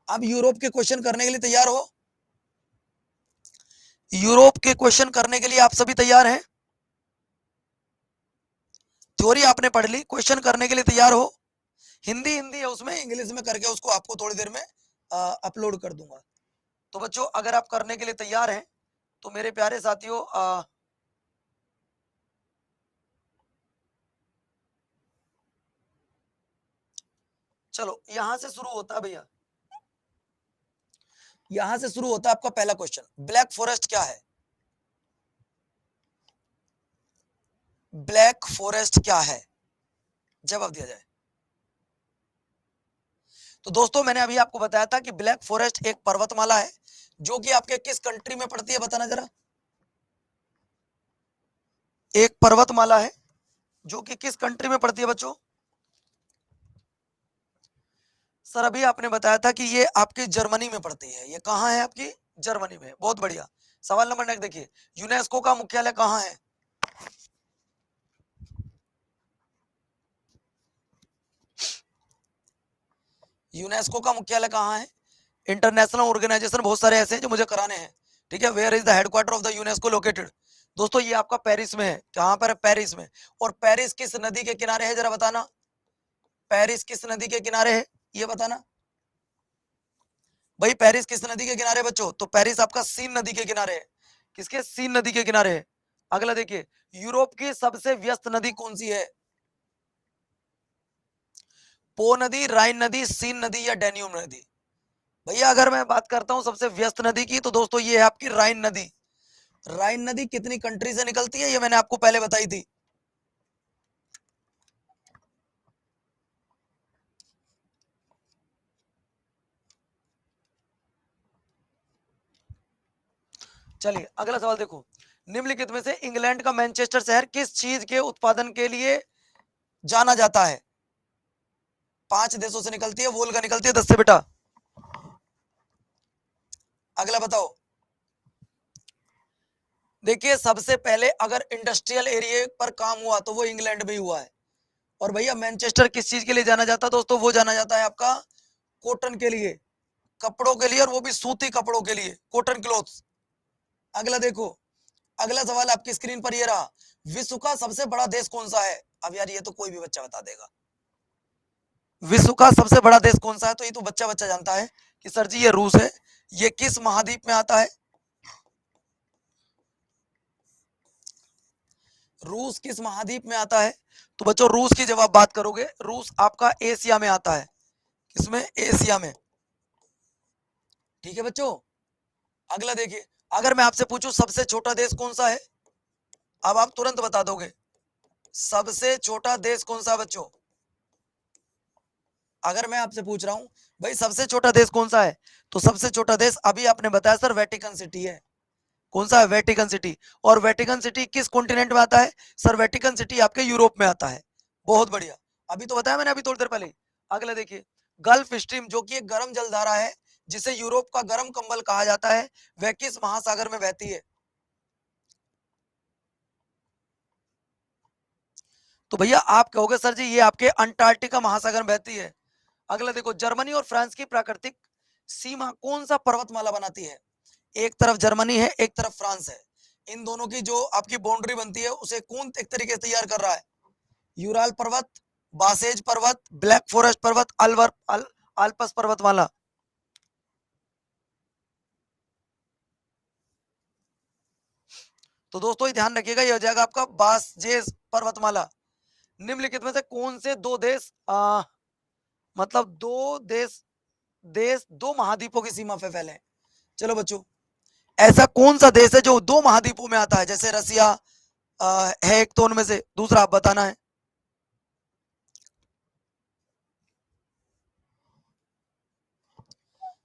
अब यूरोप के क्वेश्चन करने के लिए तैयार हो? यूरोप के क्वेश्चन करने के लिए आप सभी तैयार हैं? थ्योरी आपने पढ़ ली, क्वेश्चन करने के लिए तैयार हो? हिंदी हिंदी है, उसमें इंग्लिश में करके उसको आपको थोड़ी देर में अपलोड कर दूंगा। तो बच्चों अगर आप करने के लिए तैयार हैं तो मेरे प्यारे साथियों, चलो यहां से शुरू होता है भैया। यहां से शुरू होता है आपका पहला क्वेश्चन, ब्लैक फॉरेस्ट क्या है? ब्लैक फॉरेस्ट क्या है? जवाब दिया जाए। तो दोस्तों मैंने अभी आपको बताया था कि ब्लैक फॉरेस्ट एक पर्वतमाला है जो कि आपके किस कंट्री में पड़ती है, बताना जरा। एक पर्वतमाला है जो कि किस कंट्री में पड़ती है बच्चों? सर अभी आपने बताया था कि ये आपकी जर्मनी में पड़ती है। ये कहां है आपकी? जर्मनी में। बहुत बढ़िया। सवाल नंबर नेक्स्ट देखिए, यूनेस्को का मुख्यालय कहां है? यूनेस्को का मुख्यालय कहां है? इंटरनेशनल ऑर्गेनाइजेशन बहुत सारे ऐसे हैं जो मुझे कराने हैं, ठीक है। Where is the headquarter of the UNESCO located? दोस्तों ये आपका पेरिस में है। कहां पर है? पेरिस में। और पेरिस किस नदी के किनारे है, जरा बताना। पेरिस किस नदी के किनारे है, ये बताना भाई। पेरिस किस नदी के किनारे बच्चों? तो पेरिस आपका सीन नदी के किनारे है। किसके? सीन नदी के किनारे है। अगला देखिए, यूरोप की सबसे व्यस्त नदी कौन सी है? पो नदी, राइन नदी, सीन नदी या डेन्यूब नदी? भैया अगर मैं बात करता हूं सबसे व्यस्त नदी की, तो दोस्तों ये है आपकी राइन नदी। राइन नदी कितनी कंट्री से निकलती है, ये मैंने आपको पहले बताई थी। चलिए अगला सवाल देखो, निम्नलिखित में से इंग्लैंड का मैनचेस्टर शहर किस चीज के उत्पादन के लिए जाना जाता है? 5 देशों से निकलती है, वोल्गा निकलती है 10 से बेटा। अगला बताओ। देखिए सबसे पहले अगर इंडस्ट्रियल एरिया पर काम हुआ तो वो इंग्लैंड में ही हुआ है। और भैया मैनचेस्टर किस चीज के लिए जाना जाता है दोस्तों? वो जाना जाता है आपका कॉटन के लिए, कपड़ों के लिए, और वो भी सूती कपड़ों के लिए, कॉटन क्लॉथ्स। अगला देखो, अगला सवाल आपकी स्क्रीन पर ये रहा, विश्व का सबसे बड़ा देश कौन सा है? अब यार ये तो कोई भी बच्चा बता देगा। विश्व का सबसे बड़ा देश कौन सा है? तो ये तो बच्चा बच्चा जानता है कि सर जी ये रूस है। ये किस महाद्वीप में आता है? रूस किस महाद्वीप में आता है? तो बच्चों रूस की जवाब बात करोगे, रूस आपका एशिया में आता है। किसमें? एशिया में। ठीक है बच्चों। अगला देखिए, अगर मैं आपसे पूछूं सबसे छोटा देश कौन सा है, अब आप तुरंत बता दोगे। सबसे छोटा देश कौन सा बच्चों? अगर मैं आपसे पूछ रहा हूं भाई सबसे छोटा देश कौन सा है, तो सबसे छोटा देश अभी आपने बताया सर वेटिकन सिटी है। कौन सा है? Vatican city. और वेटिकन सिटी किस कॉन्टिनेंट में आता है? सर वेटिकन सिटी आपके यूरोप में आता है। बहुत बढ़िया, अभी तो बताया मैंने अभी थोड़ी देर पहले। अगला देखिए, गल्फ स्ट्रीम जो कि एक गर्म जलधारा है जिसे यूरोप का गर्म कंबल कहा जाता है, वह किस महासागर में बहती है? तो भैया आप कहोगे सर जी ये आपके अंटार्कटिका महासागर में बहती है। अगला देखो, जर्मनी और फ्रांस की प्राकृतिक सीमा कौन सा पर्वतमाला बनाती है? एक तरफ जर्मनी है, एक तरफ फ्रांस है। इन दोनों की जो आपकी बाउंड्री बनती है उसे कौन एक तरीके से तैयार कर रहा है? यूराल पर्वत, बासेज पर्वत, ब्लैक फॉरेस्ट पर्वत, आल्पस पर्वतमाला? तो दोस्तों ये ध्यान रखिएगा, ये हो जाएगा आपका बासजेस पर्वतमाला। निम्नलिखित में से कौन से दो देश मतलब दो देश दो महाद्वीपों की सीमा पे फैले हैं? चलो बच्चों ऐसा कौन सा देश है जो 2 महाद्वीपों में आता है? जैसे रसिया है एक तो उनमें से, दूसरा आप बताना है।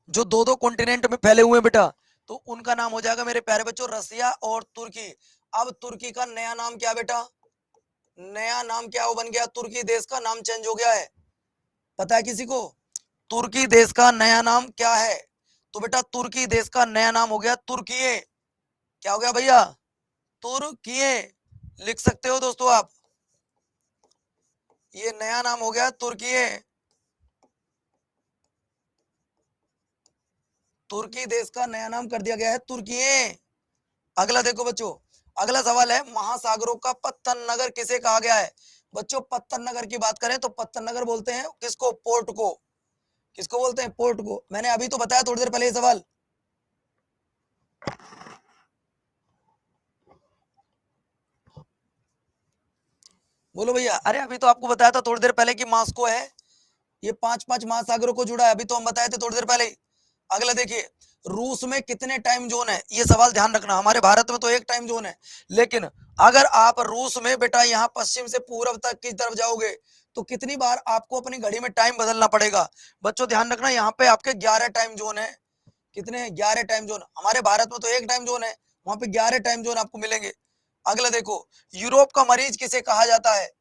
जो 2-2 कॉन्टिनेंट में फैले हुए हैं बेटा, तो उनका नाम हो जाएगा मेरे प्यारे बच्चों रसिया और तुर्की। अब तुर्की का नया नाम क्या बेटा? नया नाम क्या बन गया? तुर्की देश का नाम चेंज हो गया है। पता है किसी को तुर्की देश का नया नाम क्या है? तो बेटा तुर्की देश का नया नाम हो गया तुर्कीये। क्या हो गया भैया? तुर्कीये। लिख सकते हो दोस्तों आप, ये नया नाम हो गया तुर्कीये। तुर्की देश का नया नाम कर दिया गया है तुर्कीये। अगला देखो बच्चों, अगला सवाल है महासागरों का पत्तन नगर किसे कहा गया है? बच्चों पत्तन नगर की बात करें तो पत्तन नगर बोलते हैं किसको? पोर्ट को। किसको बोलते हैं? पोर्ट को। मैंने अभी तो बताया थोड़ी देर पहले ये सवाल। बोलो भैया। अरे अभी तो आपको बताया था थोड़ी देर पहले कि मास्को है, ये 5-5 महासागरों को जुड़ा है, अभी तो हम बताए थे थोड़ी देर पहले ही। अगला देखिए, रूस में कितने टाइम जोन है? ये सवाल ध्यान रखना। हमारे भारत में तो एक टाइम जोन है, लेकिन अगर आप रूस में बेटा यहाँ पश्चिम से पूर्व तक की तरफ जाओगे तो कितनी बार आपको अपनी घड़ी में टाइम बदलना पड़ेगा? बच्चों ध्यान रखना, यहाँ पे आपके 11 टाइम जोन है। कितने? 11 टाइम जोन। हमारे भारत में तो एक टाइम जोन है, वहां पे 11 टाइम जोन आपको मिलेंगे। अगला देखो, यूरोप का मरीज किसे कहा जाता है?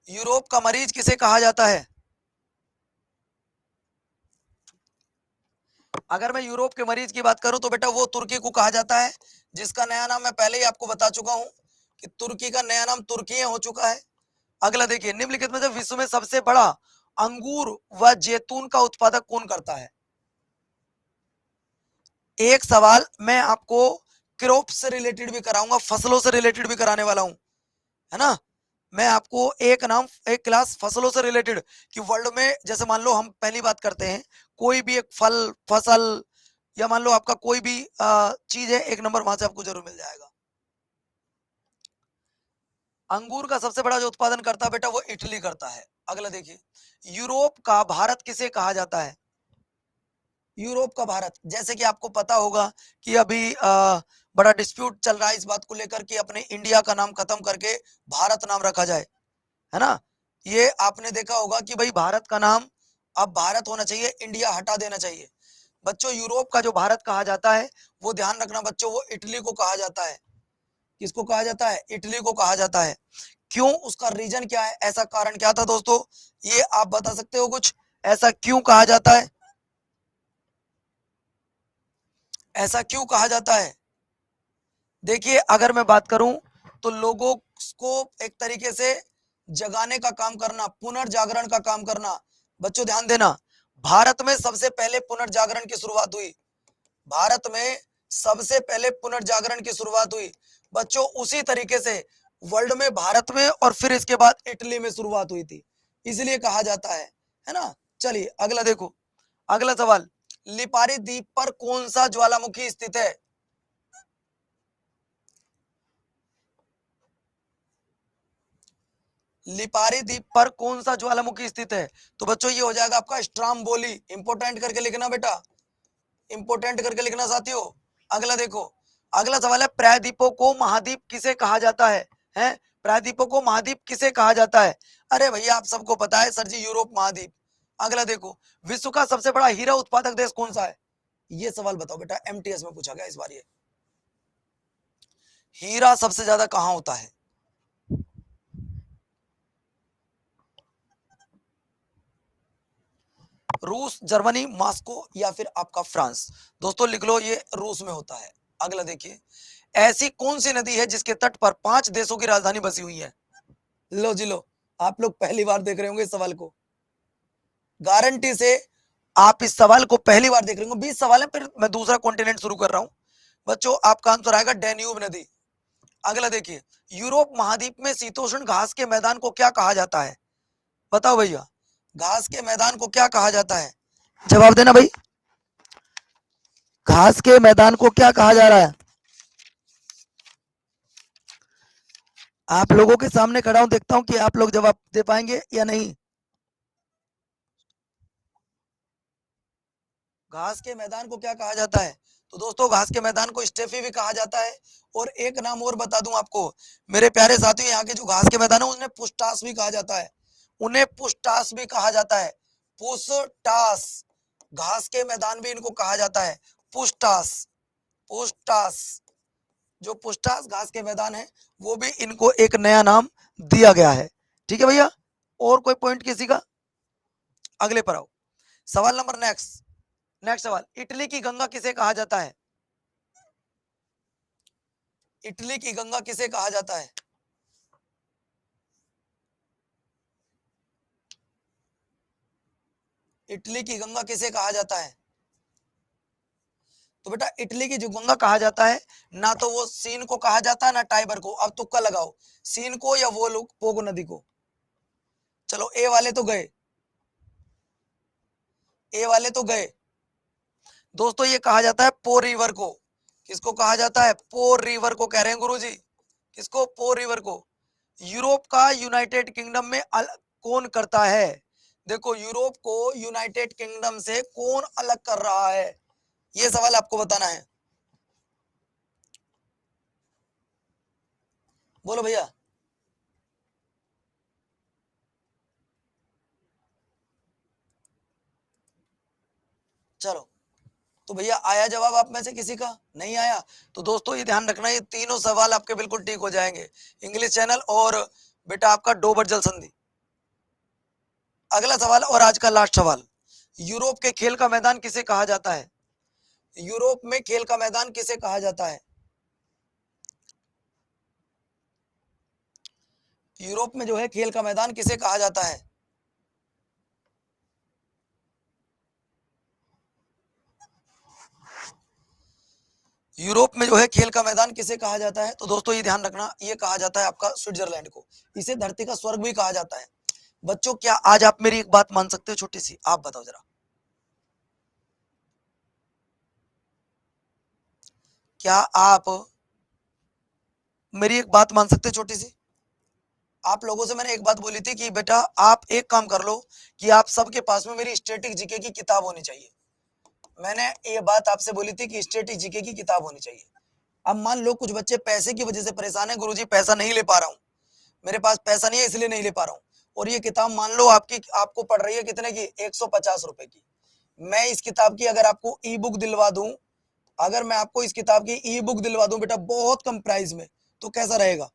यूरोप का मरीज किसे कहा जाता है? अगर मैं यूरोप के मरीज की बात करूं तो बेटा वो तुर्की को कहा जाता है, जिसका नया नाम मैं पहले ही आपको बता चुका हूं कि तुर्की का नया नाम तुर्की हो चुका है। अगला देखिए, निम्नलिखित में से विश्व में सबसे बड़ा अंगूर व जैतून का उत्पादक कौन करता है? एक सवाल मैं आपको क्रॉप से रिलेटेड भी कराऊंगा, फसलों से रिलेटेड भी कराने वाला हूं, है ना। मैं आपको एक क्लास फसलों से रिलेटेड कि वर्ल्ड में जैसे मान लो हम पहली बात करते हैं, कोई भी एक फल फसल या मान लो आपका कोई भी चीज है, एक नंबर वहां से आपको जरूर मिल जाएगा। अंगूर का सबसे बड़ा जो उत्पादन करता है बेटा वो इटली करता है। अगला देखिए, यूरोप का भारत किसे कहा जाता है? यूरोप का भारत, जैसे कि आपको पता होगा कि अभी बड़ा डिस्प्यूट चल रहा है इस बात को लेकर कि अपने इंडिया का नाम खत्म करके भारत नाम रखा जाए, है ना। ये आपने देखा होगा कि भाई भारत का नाम अब भारत होना चाहिए, इंडिया हटा देना चाहिए। बच्चों यूरोप का जो भारत कहा जाता है वो ध्यान रखना बच्चों, वो इटली को कहा जाता है। किसको कहा जाता है? इटली को कहा जाता है। क्यों? उसका रीजन क्या है? ऐसा कारण क्या था दोस्तों? ये आप बता सकते हो कुछ? ऐसा क्यों कहा जाता है? ऐसा क्यों कहा जाता है? देखिए अगर मैं बात करूं तो लोगों को एक तरीके से जगाने का काम करना, पुनर्जागरण का काम करना। बच्चों ध्यान देना, भारत में सबसे पहले पुनर्जागरण की शुरुआत हुई। भारत में सबसे पहले पुनर्जागरण की शुरुआत हुई बच्चों, उसी तरीके से वर्ल्ड में भारत में और फिर इसके बाद इटली में शुरुआत हुई थी, इसलिए कहा जाता है ना। चलिए अगला देखो, अगला सवाल, लिपारी द्वीप पर कौन सा ज्वालामुखी स्थित है? लिपारी द्वीप पर कौन सा ज्वालामुखी स्थित है? तो बच्चों ये हो जाएगा आपका स्ट्राम्बोली। इंपोर्टेंट करके लिखना बेटा, इंपोर्टेंट करके लिखना साथियों। अगला देखो, अगला सवाल है प्रायद्वीपों को महाद्वीप किसे कहा जाता है? प्रायद्वीपों को महाद्वीप किसे कहा जाता है? अरे भैया आप सबको पता है सर जी, यूरोप महाद्वीप। अगला देखो, विश्व का सबसे बड़ा हीरा उत्पादक देश कौन सा है? ये सवाल बताओ बेटा, एमटीएस में पूछा गया इस बार। ये हीरा सबसे ज्यादा कहां होता है? रूस, जर्मनी, मॉस्को या फिर आपका फ्रांस? दोस्तों लिख लो, ये रूस में होता है। अगला देखिए, ऐसी कौन सी नदी है जिसके तट पर 5 देशों की राजधानी बसी हुई है? लो जी लो, आप लोग पहली बार देख रहे होंगे इस सवाल को, गारंटी से आप इस सवाल को पहली बार देख रहे होंगे। 20 सवाल है, फिर मैं दूसरा कॉन्टिनेंट शुरू कर रहा हूं बच्चों। आपका आंसर आएगा डैन्यूब नदी। अगला देखिए, यूरोप महाद्वीप में शीतोष्ण घास के मैदान को क्या कहा जाता है? बताओ भैया, घास के मैदान को क्या कहा जाता है? जवाब देना भाई, घास के मैदान को क्या कहा जा रहा है? आप लोगों के सामने खड़ा हूं, देखता हूं कि आप लोग जवाब दे पाएंगे या नहीं। घास के मैदान को क्या कहा जाता है? तो दोस्तों घास के मैदान को स्टेफी भी कहा जाता है। और एक नाम और बता दूं आपको मेरे प्यारे साथियों, यहाँ के जो घास के मैदान है उन्हें पुष्टास भी कहा जाता है। उन्हें पुष्टास भी कहा जाता है। पुष्टास, घास के मैदान भी इनको कहा जाता है। पुष्टास, पुष्टास, जो पुष्टास घास के मैदान है वो भी इनको एक नया नाम दिया गया है। ठीक है भैया, और कोई पॉइंट किसी का? अगले पर आओ। सवाल नंबर नेक्स्ट, नेक्स्ट सवाल, इटली की गंगा किसे कहा जाता है? इटली की गंगा किसे कहा जाता है? इटली की गंगा किसे कहा जाता है? तो बेटा इटली की जो गंगा कहा जाता है, ना तो वो सीन को कहा जाता है ना टाइबर को। अब तुक्का लगाओ, सीन को या वो लोग पोगो नदी को। चलो ए वाले तो गए, ए वाले तो गए। दोस्तों ये कहा जाता है पो रिवर को। किसको कहा जाता है? पो रिवर को कह रहे हैं गुरुजी। किसको? पो रिवर को। यूरोप का यूनाइटेड किंगडम में कौन करता है? देखो यूरोप को यूनाइटेड किंगडम से कौन अलग कर रहा है, ये सवाल आपको बताना है। बोलो भैया। चलो, तो भैया आया जवाब आप में से किसी का? नहीं आया? तो दोस्तों ये ध्यान रखना, ये तीनों सवाल आपके बिल्कुल ठीक हो जाएंगे। इंग्लिश चैनल और बेटा आपका डोबर जल संधि। अगला सवाल और आज का लास्ट सवाल, यूरोप के खेल का मैदान किसे कहा जाता है? यूरोप में खेल का मैदान किसे कहा जाता है? यूरोप में जो है खेल का मैदान किसे कहा जाता है? यूरोप में जो है खेल का मैदान किसे कहा जाता है? तो दोस्तों ये ध्यान रखना, ये कहा जाता है आपका स्विट्जरलैंड को। इसे धरती का स्वर्ग भी कहा जाता है। बच्चों क्या आज आप मेरी एक बात मान सकते हो छोटी सी? आप बताओ जरा, क्या आप मेरी एक बात मान सकते हो छोटी सी? आप लोगों से मैंने एक बात बोली थी कि बेटा आप एक काम कर लो कि आप सबके पास में मेरी स्टैटिक जीके की किताब होनी चाहिए। मैंने ये बात आपसे बोली थी कि स्टैटिक जीके की किताब होनी चाहिए। अब मान लो कुछ बच्चे पैसे की वजह से परेशान है, गुरुजी पैसा नहीं ले पा रहा हूँ, मेरे पास पैसा नहीं है इसलिए नहीं ले पा रहा हूँ। और ये किताब मान लो आपकी आपको पड़ रही है कितने की? 150 रुपए की। मैं इस किताब की अगर आपको ई बुक दिलवा दूं, अगर मैं आपको इस किताब की ई बुक दिलवा दूं बेटा बहुत कम प्राइस में, तो कैसा रहेगा?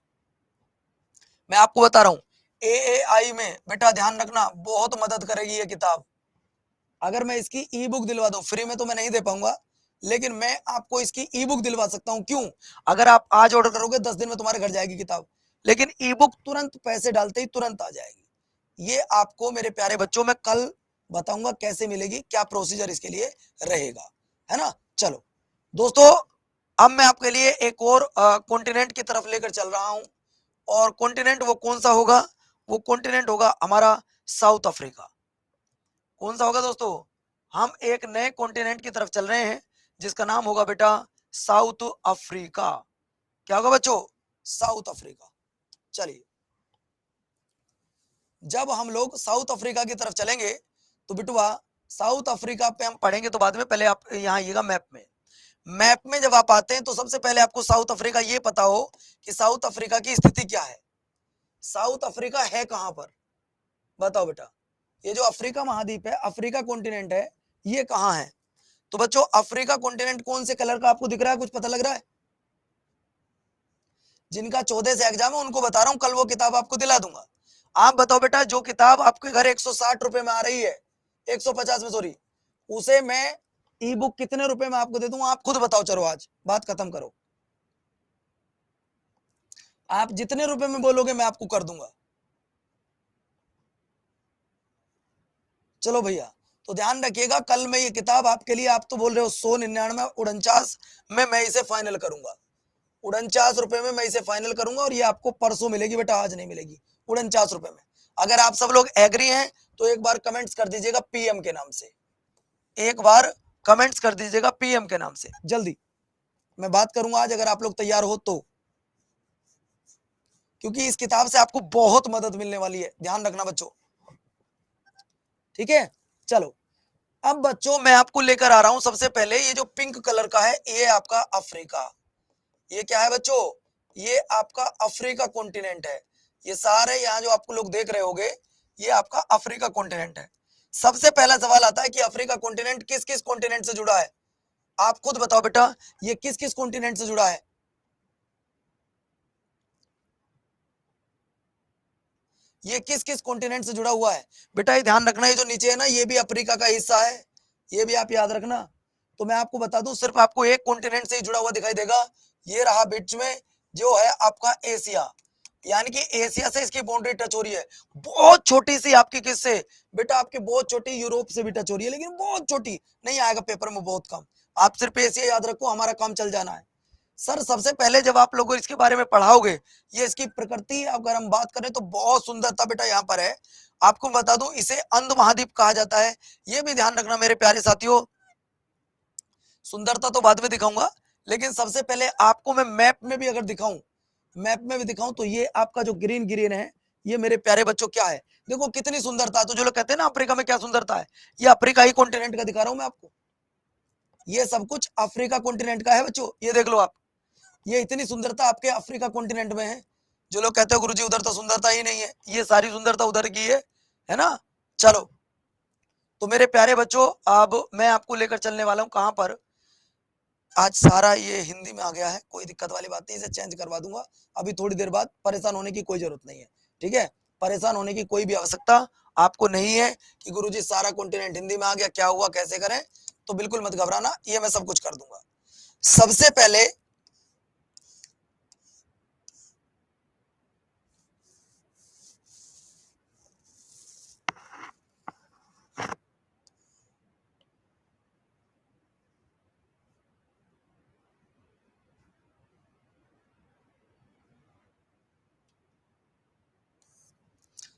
मैं आपको बता रहा हूँ एएआई में बेटा ध्यान रखना बहुत मदद करेगी ये किताब। अगर मैं इसकी ई बुक दिलवा दूं, फ्री में तो मैं नहीं दे पाऊंगा, लेकिन मैं आपको इसकी ई बुक दिलवा सकता हूं। क्यों? अगर आप आज ऑर्डर करोगे 10 दिन में तुम्हारे घर जाएगी किताब, लेकिन ई बुक तुरंत पैसे डालते ही तुरंत आ जाएगी। ये आपको मेरे प्यारे बच्चों मैं कल बताऊंगा कैसे मिलेगी, क्या प्रोसीजर इसके लिए रहेगा, है ना। चलो दोस्तों, अब मैं आपके लिए एक और कॉन्टिनेंट की तरफ लेकर चल रहा हूं। और कॉन्टिनेंट वो कौन सा होगा? वो कॉन्टिनेंट होगा हमारा साउथ अफ्रीका। कौन सा होगा दोस्तों? हम एक नए कॉन्टिनेंट की तरफ चल रहे हैं जिसका नाम होगा बेटा साउथ अफ्रीका। क्या होगा बच्चों? South Africa. चलिए, जब हम लोग साउथ अफ्रीका की तरफ चलेंगे तो बिटुआ साउथ अफ्रीका पे हम पढ़ेंगे तो बाद में, पहले आप यहाँ आइएगा मैप में। मैप में जब आप आते हैं तो सबसे पहले आपको साउथ अफ्रीका ये पता हो कि साउथ अफ्रीका की स्थिति क्या है। साउथ अफ्रीका है कहां पर? बताओ बेटा। ये जो अफ्रीका महाद्वीप है, अफ्रीका कॉन्टिनेंट है, ये कहां है? तो बच्चों अफ्रीका कॉन्टिनेंट कौन से कलर का आपको दिख रहा है? कुछ पता लग रहा है? जिनका 14 से एग्जाम है उनको बता रहा हूं, कल वो किताब आपको दिला दूंगा। आप बताओ बेटा, जो किताब आपके घर 160 रुपए में आ रही है, 150 में सॉरी, उसे मैं ई बुक कितने रुपए में आपको दे दूं? आप खुद बताओ। चलो आज बात खत्म करो, आप जितने रुपए में बोलोगे मैं आपको कर दूंगा। चलो भैया, तो ध्यान रखिएगा कल मैं ये किताब आपके लिए, आप तो बोल रहे हो 199 में मैं इसे फाइनल करूंगा। 49 रुपए में मैं इसे फाइनल करूंगा और ये आपको परसों मिलेगी बेटा, आज नहीं मिलेगी। 49 रुपए में। अगर आप सब लोग एग्री हैं तो एक बार कमेंट्स कर दीजिएगा पीएम के नाम से, एक बार कमेंट्स कर दीजिएगा पीएम के नाम से जल्दी। मैं बात करूंगा आज, अगर आप लोग तैयार हो तो, क्योंकि इस किताब से आपको बहुत मदद मिलने वाली है, ध्यान रखना बच्चों। ठीक है, चलो अब बच्चों मैं आपको लेकर आ रहा हूं सबसे पहले ये जो पिंक कलर का है ये आपका अफ्रीका। ये क्या है बच्चों? ये आपका अफ्रीका कॉन्टिनेंट है। ये सारे यहाँ जो आपको लोग देख रहे होंगे ये आपका अफ्रीका कॉन्टिनेंट है। सबसे पहला सवाल आता है कि अफ्रीका कॉन्टिनेंट किस किस कॉन्टिनेंट से जुड़ा है? आप खुद बताओ बेटा, ये किस किस कॉन्टिनेंट से जुड़ा है? ये किस किस कॉन्टिनेंट से जुड़ा हुआ है? बेटा ये ध्यान रखना, ये जो नीचे है ना ये भी अफ्रीका का हिस्सा है, ये भी आप याद रखना। तो मैं आपको बता दूं सिर्फ आपको एक कॉन्टिनेंट से ही जुड़ा हुआ दिखाई देगा, ये रहा बीच में जो है आपका एशिया, यानी कि एशिया से इसकी बाउंड्री टच हो रही है। बहुत छोटी सी आपकी किससे बेटा? आपकी बहुत छोटी यूरोप से भी टच हो रही है, लेकिन बहुत छोटी, नहीं आएगा पेपर में, बहुत कम। आप सिर्फ एशिया याद रखो, हमारा काम चल जाना है। सर सबसे पहले जब आप लोगों इसके बारे में पढ़ाओगे, ये इसकी प्रकृति अगर हम बात करें तो बहुत सुंदरता बेटा यहाँ पर है। आपको बता दूं इसे अंध महाद्वीप कहा जाता है, ये भी ध्यान रखना मेरे प्यारे साथियों। सुंदरता तो बाद में दिखाऊंगा, लेकिन सबसे पहले आपको मैं मैप में भी अगर दिखाऊं, मैप में भी दिखाऊं तो ये आपका जो ग्रीन ग्रीन है, ये मेरे प्यारे बच्चों क्या है? देखो कितनी सुंदरता। तो जो लोग कहते हैं ना अफ्रीका में क्या सुंदरता है, ये अफ्रीका ही कॉन्टिनेंट का दिखा रहा हूं मैं आपको। ये सब कुछ अफ्रीका कॉन्टिनेंट का है बच्चों, ये देख लो आप। ये इतनी सुंदरता आपके अफ्रीका कॉन्टिनेंट में है। जो लोग कहते हैं गुरुजी उधर तो सुंदरता ही नहीं है, ये सारी सुंदरता उधर की है ना। चलो तो मेरे प्यारे बच्चों, अब मैं आपको लेकर चलने वाला हूं कहां पर। आज सारा ये हिंदी में आ गया है, कोई दिक्कत वाली बात नहीं, इसे चेंज करवा दूंगा अभी थोड़ी देर बाद। परेशान होने की कोई जरूरत नहीं है, ठीक है? परेशान होने की कोई भी आवश्यकता आपको नहीं है कि गुरुजी सारा कॉन्टिनेंट हिंदी में आ गया, क्या हुआ, कैसे करें। तो बिल्कुल मत घबराना, ये मैं सब कुछ कर दूंगा। सबसे पहले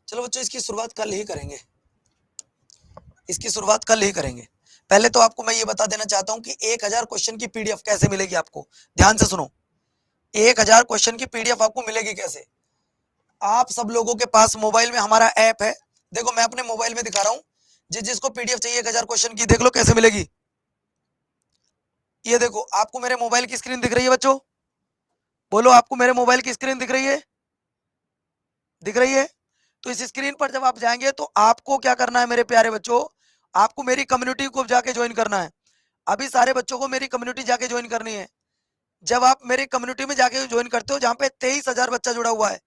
चलो बच्चों इसकी शुरुआत कल ही करेंगे, इसकी शुरुआत कल ही करेंगे। पहले तो आपको मैं ये बता देना चाहता हूं कि 1000 क्वेश्चन की पीडीएफ कैसे मिलेगी आपको। ध्यान से सुनो, 1000 क्वेश्चन की पीडीएफ आपको मिलेगी कैसे? आप सब लोगों के पास मोबाइल में हमारा ऐप है, देखो मैं अपने मोबाइल में दिखा रहा हूं। जिसको पीडीएफ चाहिए 1000 क्वेश्चन की, देख लो कैसे मिलेगी। ये देखो आपको मेरे मोबाइल की स्क्रीन दिख रही है बच्चों? बोलो आपको मेरे मोबाइल की स्क्रीन दिख रही है? दिख रही है? तो इस स्क्रीन पर जब आप जाएंगे तो आपको क्या करना है मेरे प्यारे बच्चों? आपको मेरी कम्युनिटी को जाके ज्वाइन करना है। अभी सारे बच्चों को मेरी कम्युनिटी जाके ज्वाइन करनी है। जब आप मेरी कम्युनिटी में जाके ज्वाइन करते हो जहां पे 23,000 बच्चा जुड़ा हुआ है,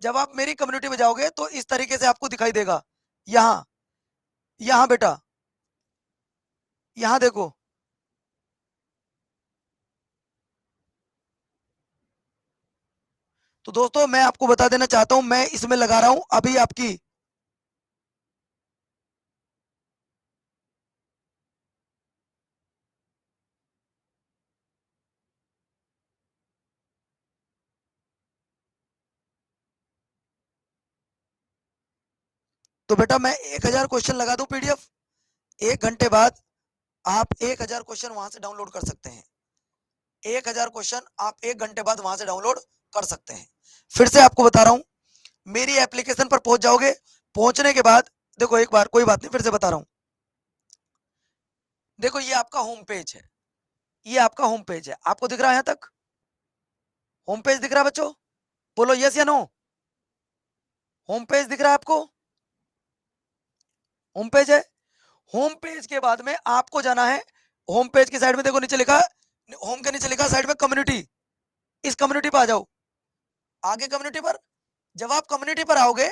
जब आप मेरी कम्युनिटी में जाओगे तो इस तरीके से आपको दिखाई देगा। यहाँ यहाँ बेटा, यहाँ देखो, तो दोस्तों मैं आपको बता देना चाहता हूं, मैं इसमें लगा रहा हूं अभी आपकी। तो बेटा मैं 1000 क्वेश्चन लगा दूं पीडीएफ, 1 घंटे बाद आप 1000 क्वेश्चन वहां से डाउनलोड कर सकते हैं। 1000 क्वेश्चन आप 1 घंटे बाद वहां से डाउनलोड कर सकते हैं। फिर से आपको बता रहा हूं, मेरी एप्लीकेशन पर पहुंच जाओगे, पहुंचने के बाद देखो एक बार, कोई बात नहीं, फिर से बता रहा हूं। देखो ये आपका होम पेज है, ये आपका होम पेज है, आपको दिख रहा है यहां तक? होम पेज दिख रहा है बच्चों? बोलो यस या नो। होम पेज दिख रहा है आपको? होम पेज है। होम पेज के बाद में आपको जाना है, होम पेज की साइड में देखो नीचे लिखा, होम के नीचे लिखा साइड में कम्युनिटी, इस कम्युनिटी पर आ जाओ। आगे कम्युनिटी पर, जब आप कम्युनिटी पर आओगे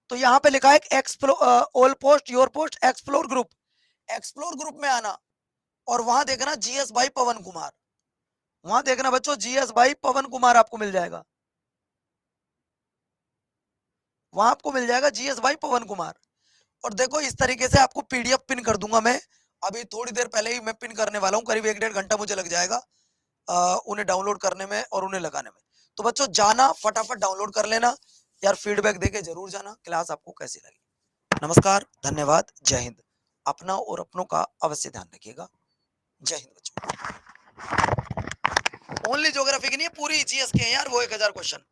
तो यहाँ पे लिखा है explore all post your post explore group. Explore group में आना और वहां देखना जीएस भाई पवन कुमार, वहां देखना बच्चों जीएस भाई पवन कुमार आपको मिल जाएगा, वहां आपको मिल जाएगा जीएस भाई पवन कुमार। और देखो इस तरीके से आपको पीडीएफ पिन कर दूंगा मैं, अभी थोड़ी देर पहले ही मैं पिन करने वाला हूँ, करीब 1-1.5 घंटा मुझे लग जाएगा उन्हें डाउनलोड करने में और उन्हें लगाने में। तो बच्चों जाना फटाफट डाउनलोड कर लेना यार, फीडबैक देके जरूर जाना क्लास आपको कैसी लगी। नमस्कार, धन्यवाद, जय हिंद। अपना और अपनों का अवश्य ध्यान रखिएगा। जय हिंद बच्चों। ओनली ज्योग्राफी की नहीं है, पूरी जीएस के हैं यार वो 1000 क्वेश्चन।